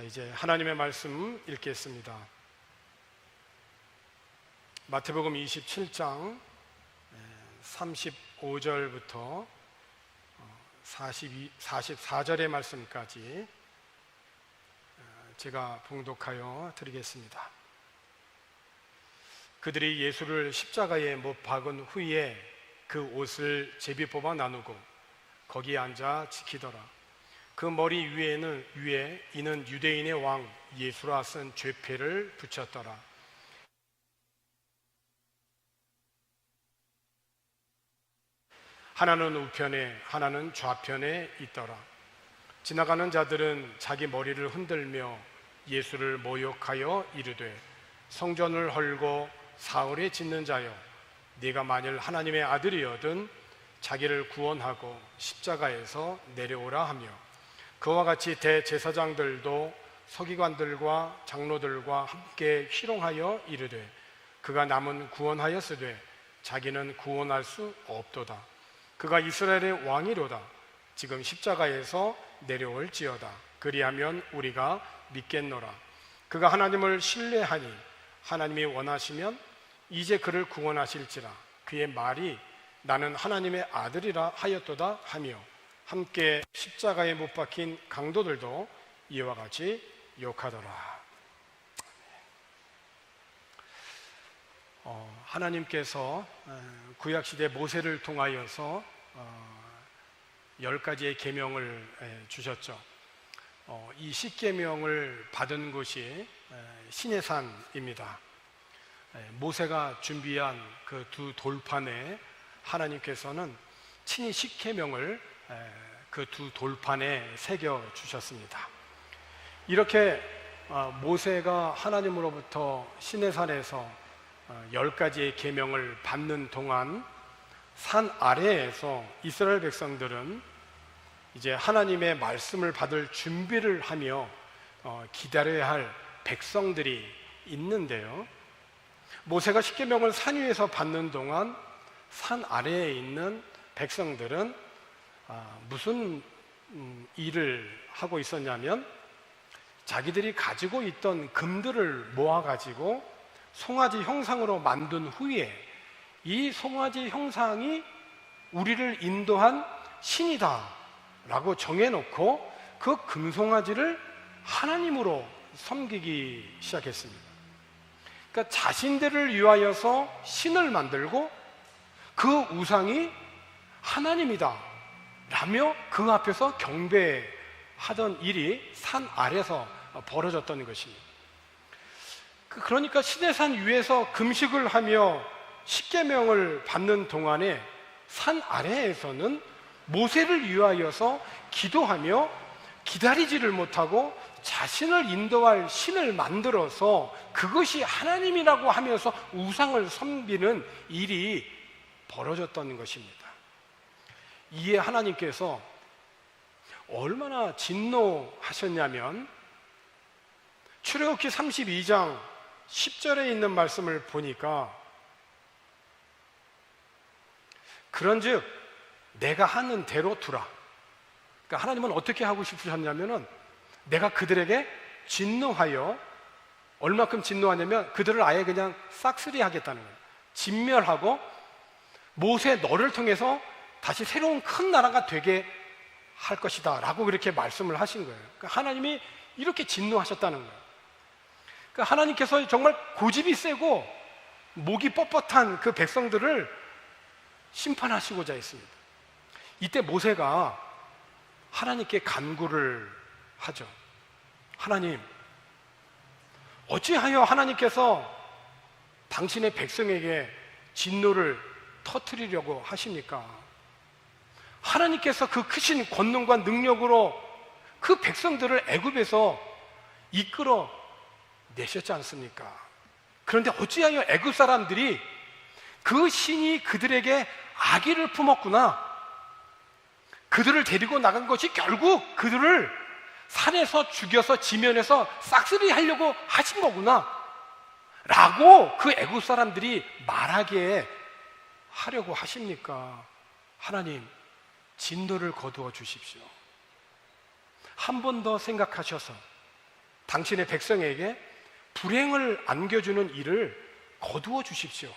이제 하나님의 말씀 읽겠습니다. 마태복음 27장 35절부터 44절의 말씀까지 제가 봉독하여 드리겠습니다. 그들이 예수를 십자가에 못 박은 후에 그 옷을 제비 뽑아 나누고 거기에 앉아 지키더라. 그 머리 위에 이는 유대인의 왕 예수라 쓴 죄패를 붙였더라. 하나는 우편에 하나는 좌편에 있더라. 지나가는 자들은 자기 머리를 흔들며 예수를 모욕하여 이르되 성전을 헐고 사흘에 짓는 자여, 네가 만일 하나님의 아들이거든 자기를 구원하고 십자가에서 내려오라 하며, 그와 같이 대제사장들도 서기관들과 장로들과 함께 희롱하여 이르되 그가 남은 구원하였으되 자기는 구원할 수 없도다. 그가 이스라엘의 왕이로다. 지금 십자가에서 내려올지어다. 그리하면 우리가 믿겠노라. 그가 하나님을 신뢰하니 하나님이 원하시면 이제 그를 구원하실지라. 그의 말이 나는 하나님의 아들이라 하였도다 하며, 함께 십자가에 못 박힌 강도들도 이와 같이 욕하더라. 하나님께서 구약시대 모세를 통하여서 10가지의 계명을 주셨죠. 이 10계명을 받은 곳이 시내산입니다. 모세가 준비한 그 두 돌판에 하나님께서는 친히 10계명을 그 두 돌판에 새겨 주셨습니다. 이렇게 모세가 하나님으로부터 시내산에서 10가지의 계명을 받는 동안 산 아래에서 이스라엘 백성들은 이제 하나님의 말씀을 받을 준비를 하며 기다려야 할 백성들이 있는데요, 모세가 십계명을 산 위에서 받는 동안 산 아래에 있는 백성들은 무슨 일을 하고 있었냐면, 자기들이 가지고 있던 금들을 모아가지고 송아지 형상으로 만든 후에 이 송아지 형상이 우리를 인도한 신이다 라고 정해놓고 그 금송아지를 하나님으로 섬기기 시작했습니다. 그러니까 자신들을 위하여서 신을 만들고 그 우상이 하나님이다 라며 그 앞에서 경배하던 일이 산 아래서 벌어졌던 것입니다. 그러니까 시내산 위에서 금식을 하며 십계명을 받는 동안에 산 아래에서는 모세를 위하여서 기도하며 기다리지를 못하고 자신을 인도할 신을 만들어서 그것이 하나님이라고 하면서 우상을 섬기는 일이 벌어졌던 것입니다. 이에 하나님께서 얼마나 진노하셨냐면, 출애굽기 32장 10절에 있는 말씀을 보니까, 그런즉 내가 하는 대로 두라. 그러니까 하나님은 어떻게 하고 싶으셨냐면은, 내가 그들에게 진노하여, 얼마큼 진노하냐면 그들을 아예 그냥 싹쓸이 하겠다는 거예요. 진멸하고 모세 너를 통해서 다시 새로운 큰 나라가 되게 할 것이다 라고 그렇게 말씀을 하신 거예요. 그러니까 하나님이 이렇게 진노하셨다는 거예요. 그러니까 하나님께서 정말 고집이 세고 목이 뻣뻣한 그 백성들을 심판하시고자 했습니다. 이때 모세가 하나님께 간구를 하죠. 하나님, 어찌하여 하나님께서 당신의 백성에게 진노를 터뜨리려고 하십니까? 하나님께서 그 크신 권능과 능력으로 그 백성들을 애굽에서 이끌어 내셨지 않습니까? 그런데 어찌하여 애굽 사람들이 그 신이 그들에게 악의를 품었구나, 그들을 데리고 나간 것이 결국 그들을 산에서 죽여서 지면에서 싹쓸이 하려고 하신 거구나 라고 그 애굽 사람들이 말하게 하려고 하십니까? 하나님, 진노를 거두어 주십시오. 한 번 더 생각하셔서 당신의 백성에게 불행을 안겨주는 일을 거두어 주십시오.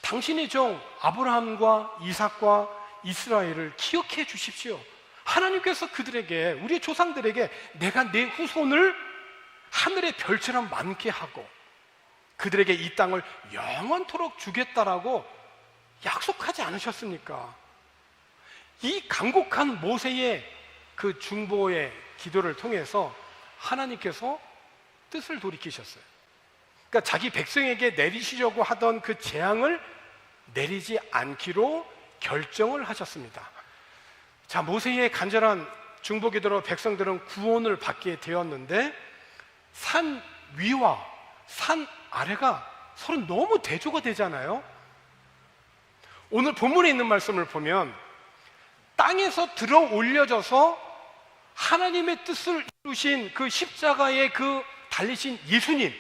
당신의 종 아브라함과 이삭과 이스라엘을 기억해 주십시오. 하나님께서 그들에게, 우리의 조상들에게 내가 내 후손을 하늘의 별처럼 많게 하고 그들에게 이 땅을 영원토록 주겠다라고 약속하지 않으셨습니까? 이 간곡한 모세의 그 중보의 기도를 통해서 하나님께서 뜻을 돌이키셨어요. 그러니까 자기 백성에게 내리시려고 하던 그 재앙을 내리지 않기로 결정을 하셨습니다. 자, 모세의 간절한 중보 기도로 백성들은 구원을 받게 되었는데 산 위와 산 아래가 서로 너무 대조가 되잖아요. 오늘 본문에 있는 말씀을 보면 땅에서 들어 올려져서 하나님의 뜻을 이루신 그 십자가에 그 달리신 예수님,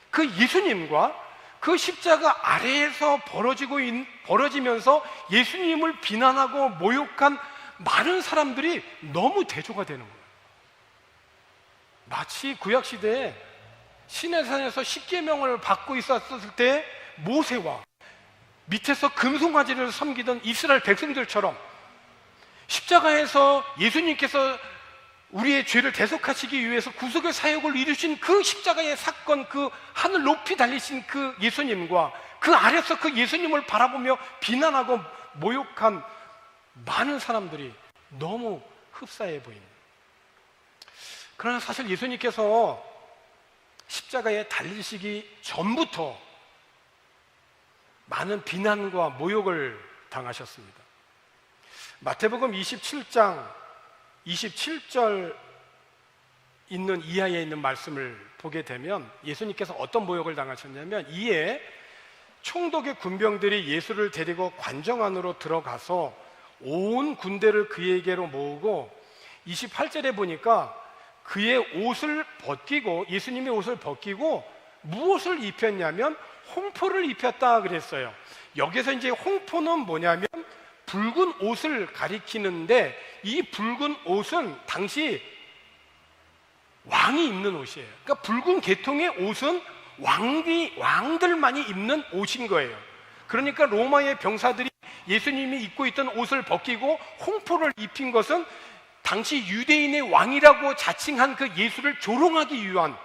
그 예수님과 그 십자가 아래에서 벌어지면서 예수님을 비난하고 모욕한 많은 사람들이 너무 대조가 되는 거예요. 마치 구약시대에 시내산에서 십계명을 받고 있었을 때 모세와 밑에서 금송아지를 섬기던 이스라엘 백성들처럼 십자가에서 예수님께서 우리의 죄를 대속하시기 위해서 구속의 사역을 이루신 그 십자가의 사건, 그 하늘 높이 달리신 그 예수님과 그 아래서 그 예수님을 바라보며 비난하고 모욕한 많은 사람들이 너무 흡사해 보입니다. 그러나 사실 예수님께서 십자가에 달리시기 전부터 많은 비난과 모욕을 당하셨습니다. 마태복음 27장 27절 있는 이하에 있는 말씀을 보게 되면 예수님께서 어떤 모욕을 당하셨냐면, 이에 총독의 군병들이 예수를 데리고 관정 안으로 들어가서 온 군대를 그에게로 모으고 28절에 보니까 그의 옷을 벗기고, 예수님의 옷을 벗기고 무엇을 입혔냐면 홍포를 입혔다 그랬어요. 여기서 이제 홍포는 뭐냐면 붉은 옷을 가리키는데, 이 붉은 옷은 당시 왕이 입는 옷이에요. 그러니까 붉은 계통의 옷은 왕들만이 입는 옷인 거예요. 그러니까 로마의 병사들이 예수님이 입고 있던 옷을 벗기고 홍포를 입힌 것은 당시 유대인의 왕이라고 자칭한 그 예수를 조롱하기 위한,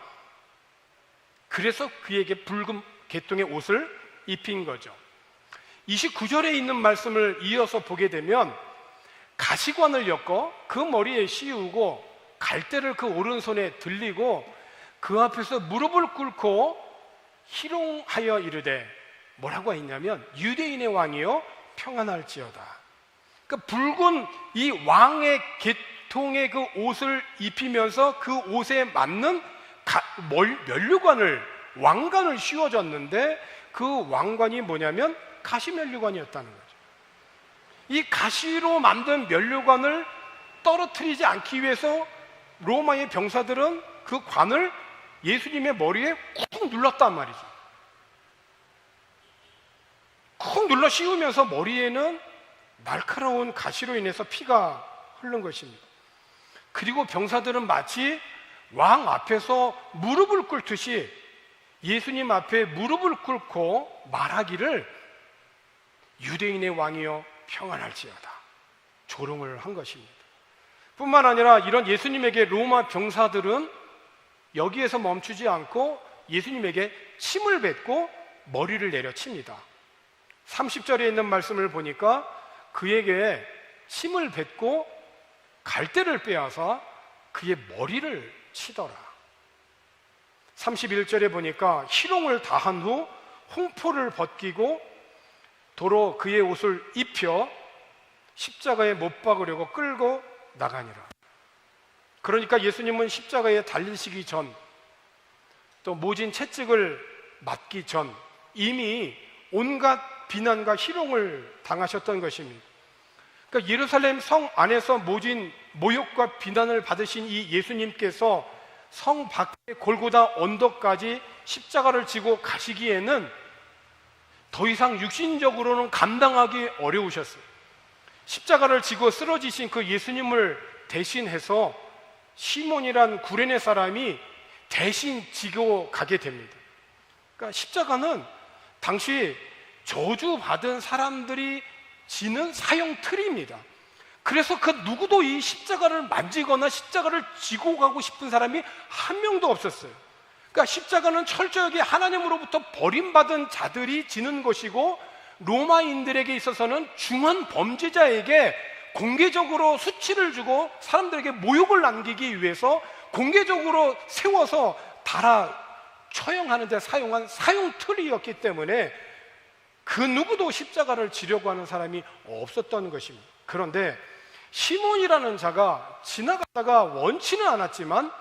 그래서 그에게 붉은 계통의 옷을 입힌 거죠. 29절에 있는 말씀을 이어서 보게 되면 가시관을 엮어 그 머리에 씌우고 갈대를 그 오른손에 들리고 그 앞에서 무릎을 꿇고 희롱하여 이르되, 뭐라고 했냐면 유대인의 왕이여 평안할지어다. 그러니까 붉은 이 왕의 계통의 그 옷을 입히면서 그 옷에 맞는 면류관을, 왕관을 씌워줬는데 그 왕관이 뭐냐면 가시면류관이었다는 거죠. 이 가시로 만든 면류관을 떨어뜨리지 않기 위해서 로마의 병사들은 그 관을 예수님의 머리에 쿵 눌렀단 말이죠. 쿵 눌러 씌우면서 머리에는 날카로운 가시로 인해서 피가 흐른 것입니다. 그리고 병사들은 마치 왕 앞에서 무릎을 꿇듯이 예수님 앞에 무릎을 꿇고 말하기를 유대인의 왕이여 평안할지어다, 조롱을 한 것입니다. 뿐만 아니라 이런 예수님에게 로마 병사들은 여기에서 멈추지 않고 예수님에게 침을 뱉고 머리를 내려칩니다. 30절에 있는 말씀을 보니까 그에게 침을 뱉고 갈대를 빼앗아 그의 머리를 치더라. 31절에 보니까 희롱을 다한 후 홍포를 벗기고 도로 그의 옷을 입혀 십자가에 못 박으려고 끌고 나가니라. 그러니까 예수님은 십자가에 달리시기 전, 또 모진 채찍을 맞기 전 이미 온갖 비난과 희롱을 당하셨던 것입니다. 그러니까 예루살렘 성 안에서 모진 모욕과 비난을 받으신 이 예수님께서 성 밖의 골고다 언덕까지 십자가를 지고 가시기에는 더 이상 육신적으로는 감당하기 어려우셨어요. 십자가를 지고 쓰러지신 그 예수님을 대신해서 시몬이란 구레네 사람이 대신 지고 가게 됩니다. 그러니까 십자가는 당시 저주받은 사람들이 지는 사형 틀입니다. 그래서 그 누구도 이 십자가를 만지거나 십자가를 지고 가고 싶은 사람이 한 명도 없었어요. 그러니까 십자가는 철저하게 하나님으로부터 버림받은 자들이 지는 것이고, 로마인들에게 있어서는 중한 범죄자에게 공개적으로 수치를 주고 사람들에게 모욕을 남기기 위해서 공개적으로 세워서 달아 처형하는 데 사용한 사형 틀이었기 때문에 그 누구도 십자가를 지려고 하는 사람이 없었던 것입니다. 그런데 시몬이라는 자가 지나가다가 원치는 않았지만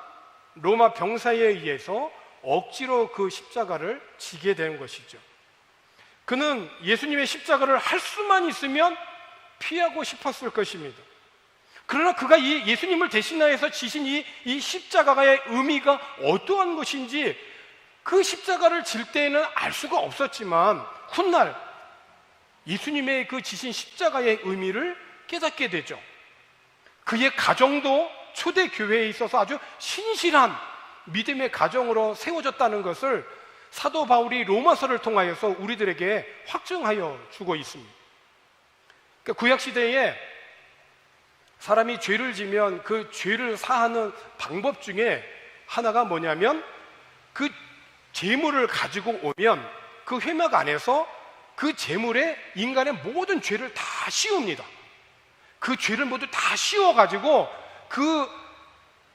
로마 병사에 의해서 억지로 그 십자가를 지게 된 것이죠. 그는 예수님의 십자가를 할 수만 있으면 피하고 싶었을 것입니다. 그러나 그가 이 예수님을 대신하여서 지신 이 십자가의 의미가 어떠한 것인지 그 십자가를 질 때에는 알 수가 없었지만 훗날 예수님의 그 지신 십자가의 의미를 깨닫게 되죠. 그의 가정도 초대 교회에 있어서 아주 신실한 믿음의 가정으로 세워졌다는 것을 사도 바울이 로마서를 통하여서 우리들에게 확증하여 주고 있습니다. 그러니까 구약시대에 사람이 죄를 지면 그 죄를 사하는 방법 중에 하나가 뭐냐면 그 재물을 가지고 오면 그 회막 안에서 그 재물에 인간의 모든 죄를 다 씌웁니다. 그 죄를 모두 다 씌워가지고 그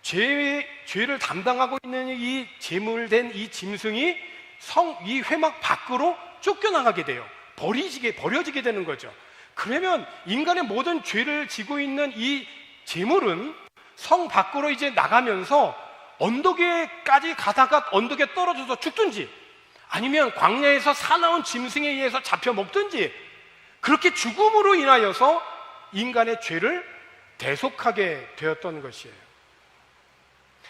죄를 담당하고 있는 이 재물된 이 짐승이 이 회막 밖으로 쫓겨나가게 돼요. 버려지게 되는 거죠. 그러면 인간의 모든 죄를 지고 있는 이 재물은 성 밖으로 이제 나가면서 언덕에까지 가다가 언덕에 떨어져서 죽든지 아니면 광야에서 사나운 짐승에 의해서 잡혀 먹든지 그렇게 죽음으로 인하여서 인간의 죄를 대속하게 되었던 것이에요.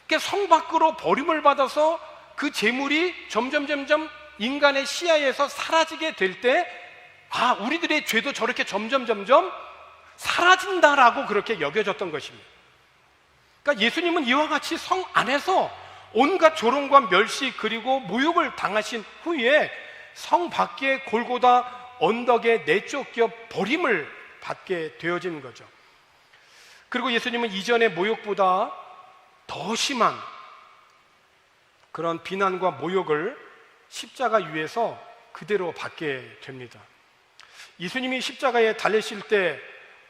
그러니까 성 밖으로 버림을 받아서 그 재물이 점점 인간의 시야에서 사라지게 될 때 우리들의 죄도 저렇게 점점 사라진다라고 그렇게 여겨졌던 것입니다. 그러니까 예수님은 이와 같이 성 안에서 온갖 조롱과 멸시 그리고 모욕을 당하신 후에 성 밖의 골고다 언덕에 내쫓겨 버림을 받게 되어진 거죠. 그리고 예수님은 이전의 모욕보다 더 심한 그런 비난과 모욕을 십자가 위에서 그대로 받게 됩니다. 예수님이 십자가에 달리실 때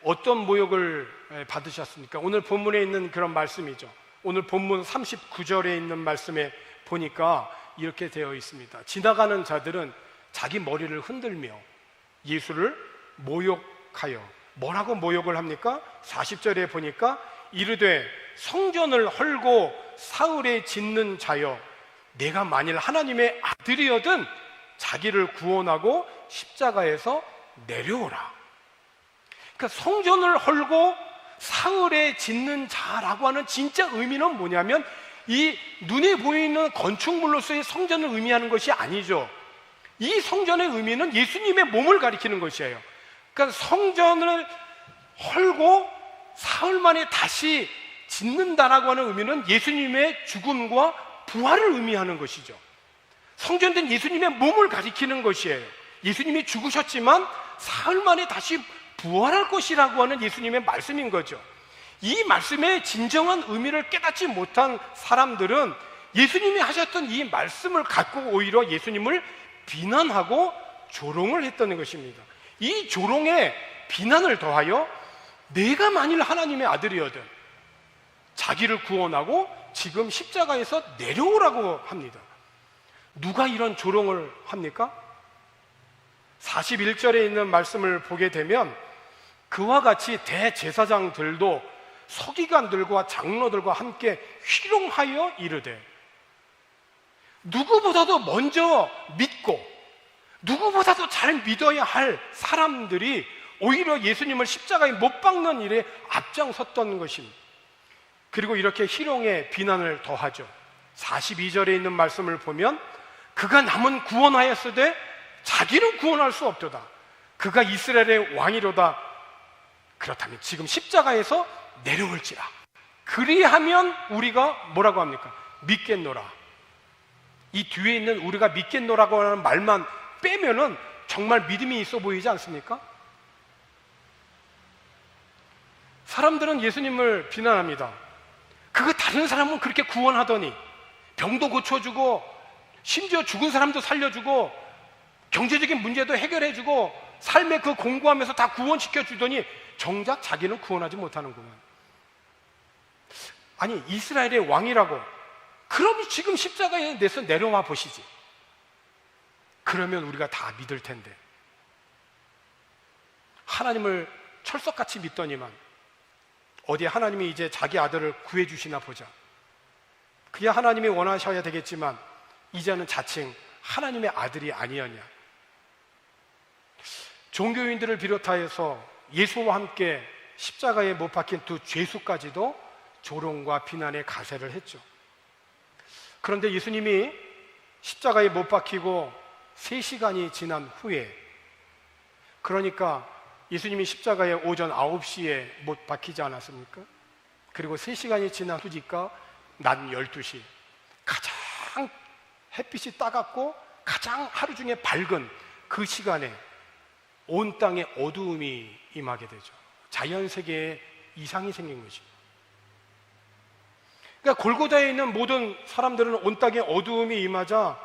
어떤 모욕을 받으셨습니까? 오늘 본문에 있는 그런 말씀이죠. 오늘 본문 39절에 있는 말씀에 보니까 이렇게 되어 있습니다. 지나가는 자들은 자기 머리를 흔들며 예수를 모욕하여 뭐라고 모욕을 합니까? 40절에 보니까 이르되 성전을 헐고 사흘에 짓는 자여 내가 만일 하나님의 아들이어든 자기를 구원하고 십자가에서 내려오라. 그러니까 성전을 헐고 사흘에 짓는 자라고 하는 진짜 의미는 뭐냐면 이 눈에 보이는 건축물로서의 성전을 의미하는 것이 아니죠. 이 성전의 의미는 예수님의 몸을 가리키는 것이에요. 그러니까 성전을 헐고 사흘 만에 다시 짓는다라고 하는 의미는 예수님의 죽음과 부활을 의미하는 것이죠. 성전된 예수님의 몸을 가리키는 것이에요. 예수님이 죽으셨지만 사흘 만에 다시 부활할 것이라고 하는 예수님의 말씀인 거죠. 이 말씀의 진정한 의미를 깨닫지 못한 사람들은 예수님이 하셨던 이 말씀을 갖고 오히려 예수님을 비난하고 조롱을 했다는 것입니다. 이 조롱에 비난을 더하여 내가 만일 하나님의 아들이어든 자기를 구원하고 지금 십자가에서 내려오라고 합니다. 누가 이런 조롱을 합니까? 41절에 있는 말씀을 보게 되면 그와 같이 대제사장들도 서기관들과 장로들과 함께 희롱하여 이르되 누구보다도 먼저 믿고 누구보다도 잘 믿어야 할 사람들이 오히려 예수님을 십자가에 못 박는 일에 앞장섰던 것입니다. 그리고 이렇게 희롱에 비난을 더하죠. 42절에 있는 말씀을 보면 그가 남은 구원하였으되 자기는 구원할 수 없도다. 그가 이스라엘의 왕이로다. 그렇다면 지금 십자가에서 내려올지라. 그리하면 우리가 뭐라고 합니까? 믿겠노라. 이 뒤에 있는 우리가 믿겠노라고 하는 말만 빼면은 정말 믿음이 있어 보이지 않습니까? 사람들은 예수님을 비난합니다. 그거 다른 사람은 그렇게 구원하더니, 병도 고쳐주고 심지어 죽은 사람도 살려주고 경제적인 문제도 해결해주고 삶의 그 공고하면서 다 구원시켜주더니 정작 자기는 구원하지 못하는구만. 아니, 이스라엘의 왕이라고, 그럼 지금 십자가에 내서 내려와 보시지. 그러면 우리가 다 믿을 텐데. 하나님을 철석같이 믿더니만 어디 하나님이 이제 자기 아들을 구해주시나 보자. 그야 하나님이 원하셔야 되겠지만 이제는 자칭 하나님의 아들이 아니었냐. 종교인들을 비롯하여서 예수와 함께 십자가에 못 박힌 두 죄수까지도 조롱과 비난의 가세를 했죠. 그런데 예수님이 십자가에 못 박히고 3시간이 지난 후에, 그러니까 예수님이 십자가에 오전 9시에 못 박히지 않았습니까? 그리고 3시간이 지난 후니까 낮 12시, 가장 햇빛이 따갑고 가장 하루 중에 밝은 그 시간에 온 땅에 어두움이 임하게 되죠. 자연세계에 이상이 생긴 것입니다. 그러니까 골고다에 있는 모든 사람들은 온 땅에 어두움이 임하자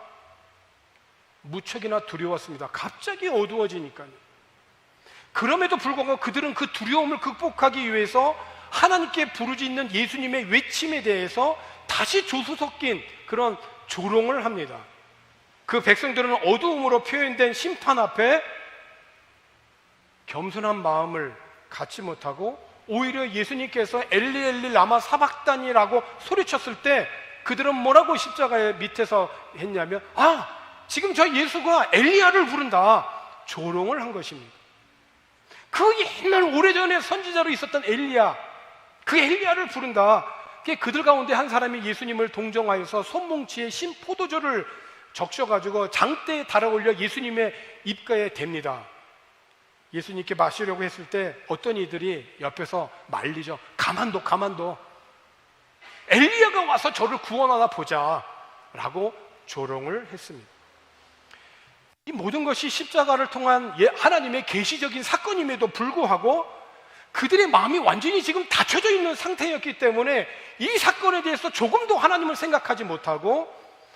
무척이나 두려웠습니다. 갑자기 어두워지니까요. 그럼에도 불구하고 그들은 그 두려움을 극복하기 위해서 하나님께 부르짖는 예수님의 외침에 대해서 다시 조소 섞인 그런 조롱을 합니다. 그 백성들은 어두움으로 표현된 심판 앞에 겸손한 마음을 갖지 못하고 오히려 예수님께서 엘리 엘리 라마 사박단이라고 소리쳤을 때 그들은 뭐라고 십자가의 밑에서 했냐면, 지금 저 예수가 엘리야를 부른다, 조롱을 한 것입니다. 그 옛날 오래전에 선지자로 있었던 엘리야, 그 엘리야를 부른다. 그들 가운데 한 사람이 예수님을 동정하여서 손뭉치에 신 포도주를 적셔가지고 장대에 달아올려 예수님의 입가에 댑니다. 예수님께 마시려고 했을 때 어떤 이들이 옆에서 말리죠. 가만둬. 엘리야가 와서 저를 구원하나 보자 라고 조롱을 했습니다. 이 모든 것이 십자가를 통한 하나님의 계시적인 사건임에도 불구하고 그들의 마음이 완전히 지금 닫혀져 있는 상태였기 때문에 이 사건에 대해서 조금도 하나님을 생각하지 못하고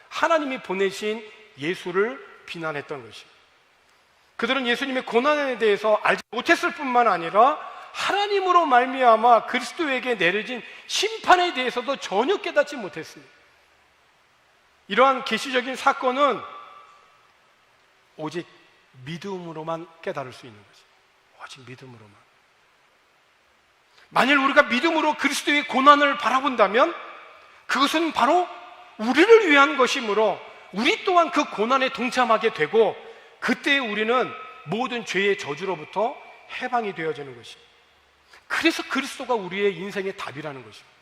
하나님이 보내신 예수를 비난했던 것입니다. 그들은 예수님의 고난에 대해서 알지 못했을 뿐만 아니라 하나님으로 말미암아 그리스도에게 내려진 심판에 대해서도 전혀 깨닫지 못했습니다. 이러한 계시적인 사건은 오직 믿음으로만 깨달을 수 있는 거죠. 오직 믿음으로만. 만일 우리가 믿음으로 그리스도의 고난을 바라본다면 그것은 바로 우리를 위한 것이므로 우리 또한 그 고난에 동참하게 되고 그때 우리는 모든 죄의 저주로부터 해방이 되어지는 것입니다. 그래서 그리스도가 우리의 인생의 답이라는 것입니다.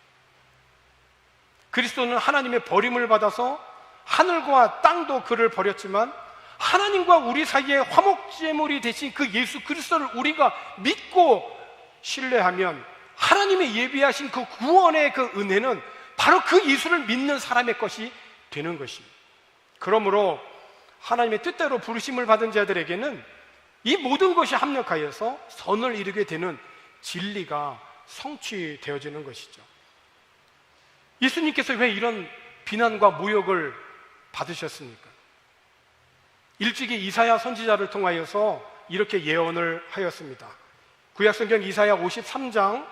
그리스도는 하나님의 버림을 받아서 하늘과 땅도 그를 버렸지만 하나님과 우리 사이에 화목제물이 되신 그 예수 그리스도를 우리가 믿고 신뢰하면 하나님의 예비하신 그 구원의 그 은혜는 바로 그 예수를 믿는 사람의 것이 되는 것입니다. 그러므로 하나님의 뜻대로 부르심을 받은 자들에게는 이 모든 것이 합력하여서 선을 이루게 되는 진리가 성취되어지는 것이죠. 예수님께서 왜 이런 비난과 모욕을 받으셨습니까? 일찍이 이사야 선지자를 통하여서 이렇게 예언을 하였습니다. 구약성경 이사야 53장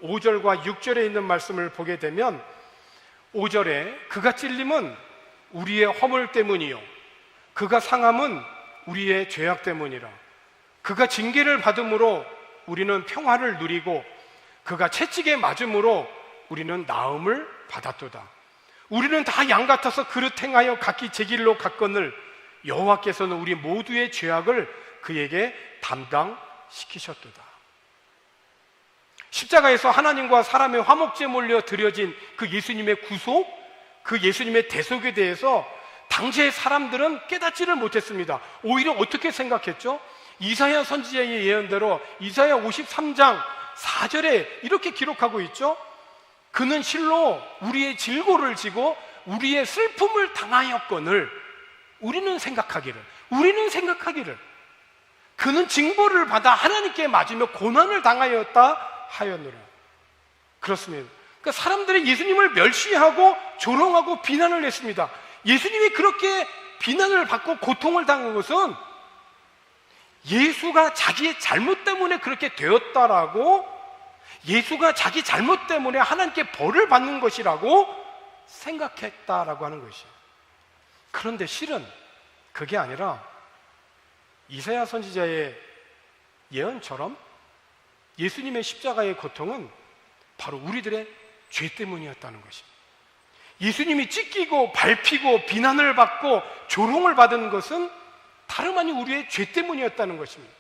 5절과 6절에 있는 말씀을 보게 되면 5절에 그가 찔림은 우리의 허물 때문이요 그가 상함은 우리의 죄악 때문이라. 그가 징계를 받음으로 우리는 평화를 누리고 그가 채찍에 맞음으로 우리는 나음을 받았도다. 우리는 다 양 같아서 그릇 행하여 각기 제 길로 갔거늘 여호와께서는 우리 모두의 죄악을 그에게 담당시키셨도다. 십자가에서 하나님과 사람의 화목제물로 드려진 그 예수님의 구속, 그 예수님의 대속에 대해서 당시의 사람들은 깨닫지를 못했습니다. 오히려 어떻게 생각했죠? 이사야 선지자의 예언대로 이사야 53장 4절에 이렇게 기록하고 있죠. 그는 실로 우리의 질고를 지고 우리의 슬픔을 당하였거늘 우리는 생각하기를 그는 징벌을 받아 하나님께 맞으며 고난을 당하였다 하였노라. 그렇습니다. 그러니까 사람들이 예수님을 멸시하고 조롱하고 비난을 했습니다. 예수님이 그렇게 비난을 받고 고통을 당한 것은 예수가 자기의 잘못 때문에 그렇게 되었다라고, 예수가 자기 잘못 때문에 하나님께 벌을 받는 것이라고 생각했다라고 하는 것이에요. 그런데 실은 그게 아니라 이사야 선지자의 예언처럼 예수님의 십자가의 고통은 바로 우리들의 죄 때문이었다는 것입니다. 예수님이 찢기고 밟히고 비난을 받고 조롱을 받은 것은 다름 아닌 우리의 죄 때문이었다는 것입니다.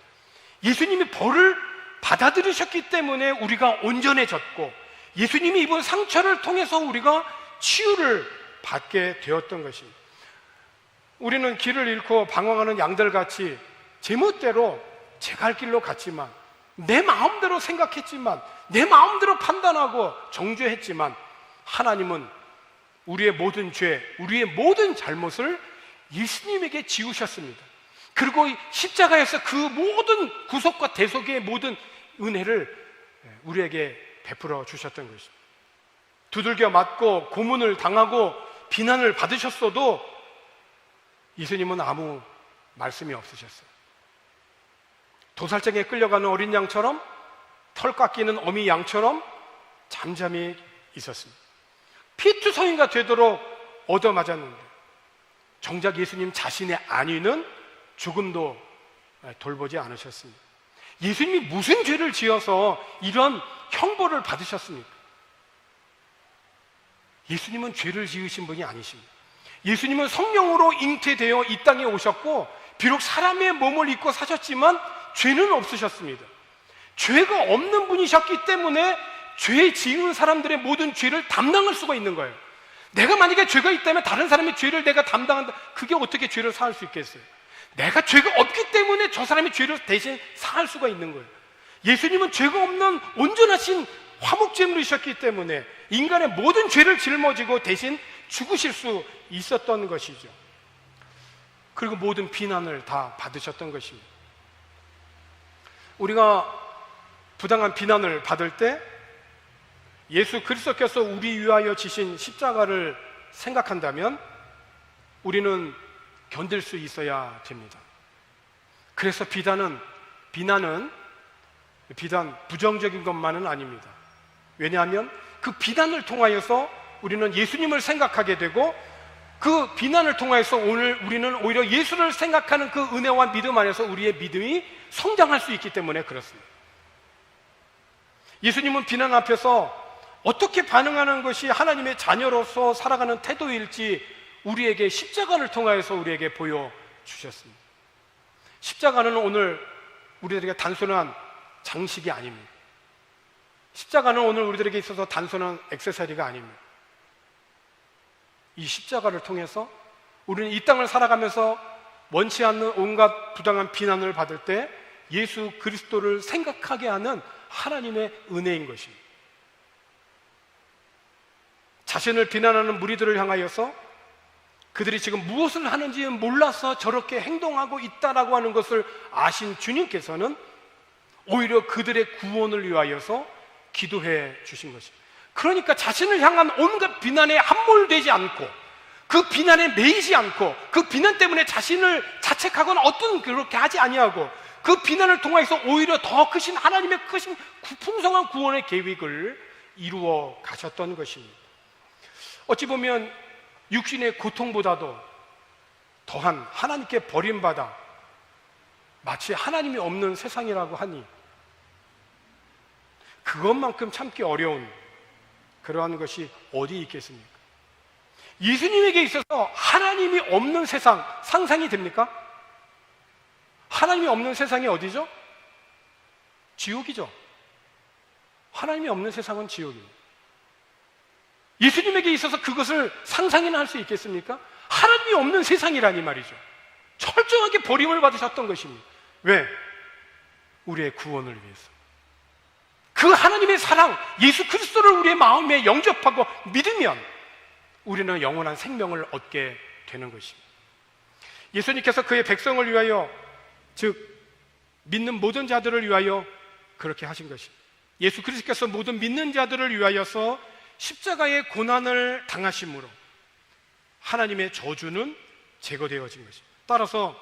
예수님이 벌을 받아들이셨기 때문에 우리가 온전해졌고, 예수님이 입은 상처를 통해서 우리가 치유를 받게 되었던 것입니다. 우리는 길을 잃고 방황하는 양들같이 제멋대로 제 갈 길로 갔지만, 내 마음대로 생각했지만, 내 마음대로 판단하고 정죄했지만, 하나님은 우리의 모든 죄, 우리의 모든 잘못을 예수님에게 지우셨습니다. 그리고 십자가에서 그 모든 구속과 대속의 모든 은혜를 우리에게 베풀어 주셨던 것입니다. 두들겨 맞고 고문을 당하고 비난을 받으셨어도 예수님은 아무 말씀이 없으셨어요. 도살장에 끌려가는 어린 양처럼, 털 깎이는 어미 양처럼 잠잠히 있었습니다. 피투성이가 되도록 얻어맞았는데 정작 예수님 자신의 안위는 조금도 돌보지 않으셨습니다. 예수님이 무슨 죄를 지어서 이런 형벌을 받으셨습니까? 예수님은 죄를 지으신 분이 아니십니다. 예수님은 성령으로 잉태되어 이 땅에 오셨고, 비록 사람의 몸을 입고 사셨지만 죄는 없으셨습니다. 죄가 없는 분이셨기 때문에 죄 지은 사람들의 모든 죄를 담당할 수가 있는 거예요. 내가 만약에 죄가 있다면 다른 사람의 죄를 내가 담당한다, 그게 어떻게 죄를 사할 수 있겠어요? 내가 죄가 없기 때문에 저 사람의 죄를 대신 사할 수가 있는 거예요. 예수님은 죄가 없는 온전하신 화목제물이셨기 때문에 인간의 모든 죄를 짊어지고 대신 죽으실 수 있었던 것이죠. 그리고 모든 비난을 다 받으셨던 것입니다. 우리가 부당한 비난을 받을 때 예수 그리스도께서 우리 위하여 지신 십자가를 생각한다면 우리는 견딜 수 있어야 됩니다. 그래서 비난은 비단 부정적인 것만은 아닙니다. 왜냐하면 그 비난을 통하여서 우리는 예수님을 생각하게 되고, 그 비난을 통해서 오늘 우리는 오히려 예수를 생각하는 그 은혜와 믿음 안에서 우리의 믿음이 성장할 수 있기 때문에 그렇습니다. 예수님은 비난 앞에서 어떻게 반응하는 것이 하나님의 자녀로서 살아가는 태도일지 우리에게 십자가를 통하여서 우리에게 보여주셨습니다. 십자가는 오늘 우리들에게 단순한 장식이 아닙니다. 십자가는 오늘 우리들에게 있어서 단순한 액세서리가 아닙니다. 이 십자가를 통해서 우리는 이 땅을 살아가면서 원치 않는 온갖 부당한 비난을 받을 때 예수 그리스도를 생각하게 하는 하나님의 은혜인 것입니다. 자신을 비난하는 무리들을 향하여서 그들이 지금 무엇을 하는지 몰라서 저렇게 행동하고 있다라고 하는 것을 아신 주님께서는 오히려 그들의 구원을 위하여서 기도해 주신 것입니다. 그러니까 자신을 향한 온갖 비난에 함몰되지 않고, 그 비난에 매이지 않고, 그 비난 때문에 자신을 자책하거나 어떤 그렇게 하지 아니하고, 그 비난을 통해서 오히려 더 크신 하나님의 크신 풍성한 구원의 계획을 이루어 가셨던 것입니다. 어찌 보면 육신의 고통보다도 더한 하나님께 버림받아 마치 하나님이 없는 세상이라고 하니 그것만큼 참기 어려운 그러한 것이 어디 있겠습니까? 예수님에게 있어서 하나님이 없는 세상 상상이 됩니까? 하나님이 없는 세상이 어디죠? 지옥이죠. 하나님이 없는 세상은 지옥입니다. 예수님에게 있어서 그것을 상상이나 할 수 있겠습니까? 하나님이 없는 세상이라니 말이죠. 철저하게 버림을 받으셨던 것입니다. 왜? 우리의 구원을 위해서. 그 하나님의 사랑, 예수 그리스도를 우리의 마음에 영접하고 믿으면 우리는 영원한 생명을 얻게 되는 것입니다. 예수님께서 그의 백성을 위하여, 즉 믿는 모든 자들을 위하여 그렇게 하신 것입니다. 예수 그리스도께서 모든 믿는 자들을 위하여서 십자가의 고난을 당하심으로 하나님의 저주는 제거되어진 것입니다. 따라서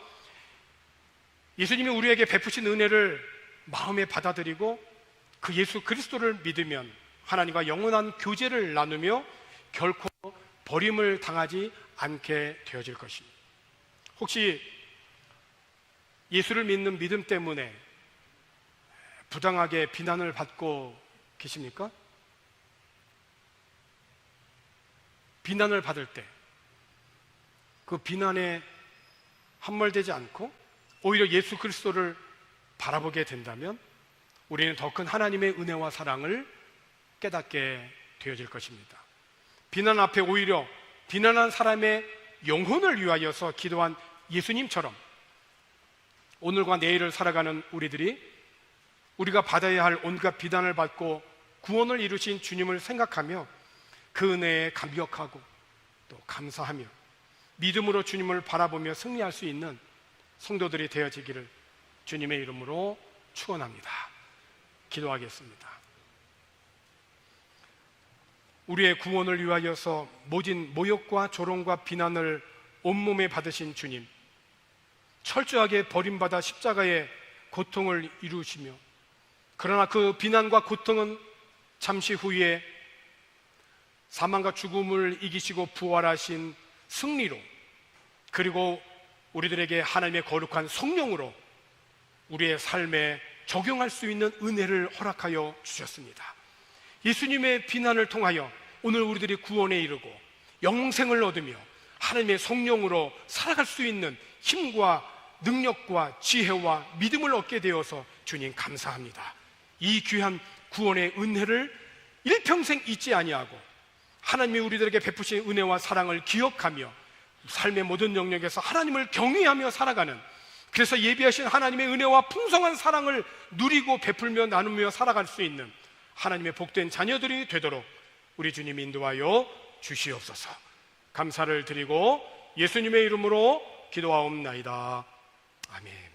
예수님이 우리에게 베푸신 은혜를 마음에 받아들이고 그 예수 그리스도를 믿으면 하나님과 영원한 교제를 나누며 결코 버림을 당하지 않게 되어질 것입니다. 혹시 예수를 믿는 믿음 때문에 부당하게 비난을 받고 계십니까? 비난을 받을 때 그 비난에 함몰되지 않고 오히려 예수 그리스도를 바라보게 된다면 우리는 더 큰 하나님의 은혜와 사랑을 깨닫게 되어질 것입니다. 비난 앞에 오히려 비난한 사람의 영혼을 위하여서 기도한 예수님처럼 오늘과 내일을 살아가는 우리들이 우리가 받아야 할 온갖 비난을 받고 구원을 이루신 주님을 생각하며 그 은혜에 감격하고 또 감사하며 믿음으로 주님을 바라보며 승리할 수 있는 성도들이 되어지기를 주님의 이름으로 축원합니다. 기도하겠습니다. 우리의 구원을 위하여서 모진 모욕과 조롱과 비난을 온몸에 받으신 주님, 철저하게 버림받아 십자가의 고통을 이루시며 그러나 그 비난과 고통은 잠시 후에 사망과 죽음을 이기시고 부활하신 승리로, 그리고 우리들에게 하나님의 거룩한 성령으로 우리의 삶에 적용할 수 있는 은혜를 허락하여 주셨습니다. 예수님의 비난을 통하여 오늘 우리들이 구원에 이르고 영생을 얻으며 하나님의 성령으로 살아갈 수 있는 힘과 능력과 지혜와 믿음을 얻게 되어서 주님 감사합니다. 이 귀한 구원의 은혜를 일평생 잊지 아니하고 하나님이 우리들에게 베푸신 은혜와 사랑을 기억하며 삶의 모든 영역에서 하나님을 경외하며 살아가는, 그래서 예비하신 하나님의 은혜와 풍성한 사랑을 누리고 베풀며 나누며 살아갈 수 있는 하나님의 복된 자녀들이 되도록 우리 주님 인도하여 주시옵소서. 감사를 드리고 예수님의 이름으로 기도하옵나이다. 아멘.